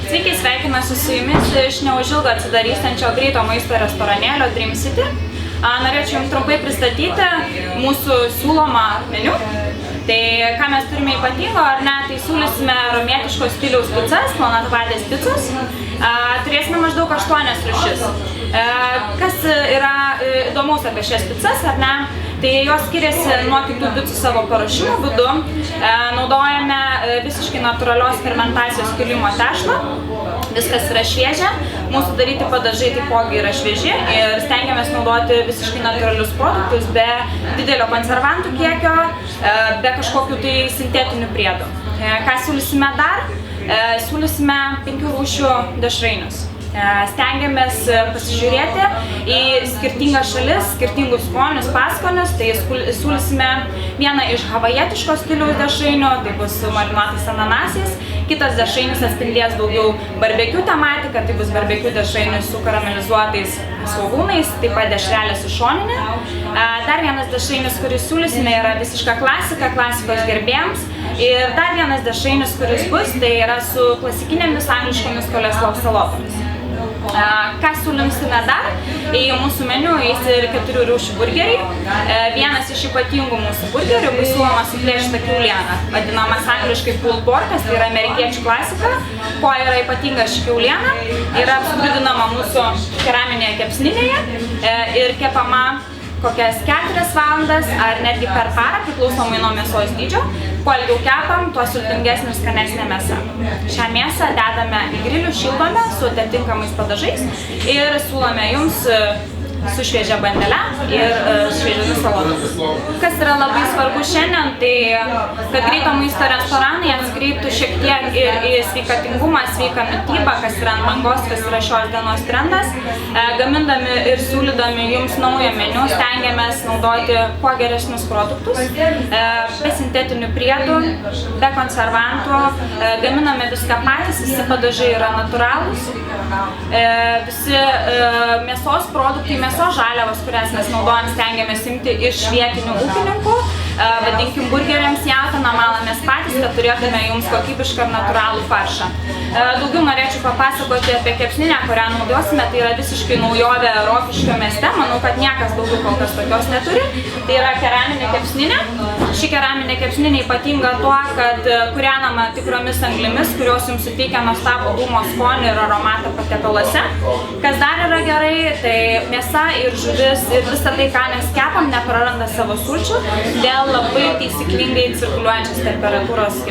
Sveiki, sveikinuosi su jumis iš neužilgo atsidarysiančio greito maisto restoranėlio Dream City. Norėčiau jums trumpai pristatyti mūsų siūlomą meniu. Tai ką mes turime ypatingo, ar ne, tai siūlysime romietiško stiliaus picas, planatavadės picos. Turėsime maždaug 8 rūšis. Kas yra įdomaus apie šias picas, ar ne? Tai jos skiriasi nuo kitų picų savo paruošimo būdu. Naudojame visiškai natūralios fermentacijos kilimo tešlą. Viskas yra šviežia. Mūsų daryti padažai taipogi yra švieži ir stengiamės naudoti visiškai natūralius produktus be didelio konservantų kiekio, be kažkokių tai sintetinių priedų. Ką siūlysime dar? Siūlysime 5 rūšių dešrainius. Stengiamės pasižiūrėti į skirtingas šalis, skirtingus skonius, paskonius. Tai siūlysime vieną iš havajietiško stiliaus dešrainių, tai bus marinuotais ananasais. Kitas dešrainis atspindės daugiau barbekių tematiką, tai bus barbekių dešrainis su karamelizuotais svogūnais, taip pat dešrelė su šoninė. Dar vienas dešrainis, kurį siūlysime, yra visiška klasika, klasikos gerbėjams. Ir dar vienas dešrainis, kuris bus, tai yra su klasikinėmis angliškomis coleslaw salotomis. Ką siūlysime dar? Į mūsų meniu eis ir 4 rūšių burgeriai. Vienas iš ypatingų mūsų burgerių bus siūloma suplėšyta kiauliena, vadinamas angliškai pulled porkas, tai yra amerikiečių klasika. Kuo yra ypatinga ši kiauliena? Yra apskrudinama mūsų keraminėje kepsninėje ir kepama kokias 4 valandas ar netgi per parą, priklausomai nuo mėsos dydžio. Kuo ilgiau kepam, tuo sultingesnė ir skanesnė mėsa. Šią mėsą dedame į grilių, šildome su atitinkamais padažais ir siūlome jums su šviežia bandele ir šviežiomis salotomis. Kas yra labai svarbu šiandien, tai kad greito maisto restoranai atsikreiptų šiek tiek ir į sveikatingumą, sveiką mitybą, kas yra ant bangos, kas yra šios dienos trendas. Gamindami ir siūlydami jums naują meniu, stengiamės naudoti kuo geresnius produktus, be sintetinių priedų, be konservantų. Gaminame viską patys, visi padažai yra natūralūs. Visi mėsos produktai, mėsos žaliavos, kurias mes naudojam, stengiamės imti iš vietinių ūkininkų. Vadinkim, burgeriams jautieną malamės patys, kad turėtume jums kokybišką ir natūralų faršą. Daugiau norėčiau papasakoti apie kepsninę, kurią naudosime. Tai yra visiškai naujovė Rokiškio mieste. Manau, kad niekas daugiau kol kas tokios neturi. Tai yra keraminė kepsninė. Ši keraminė kepsninė ypatinga tuo, kad kūrenama tikromis anglimis, kurios jums suteikia nuostabų dūmo skonį ir aromatą patiekaluose. Kas dar yra gerai, tai mėsa ir žuvis ir visa tai, ką mes kepam, nepraranda savo sulčių dėl labai taisyklingai cirkuliuojančios temperatūros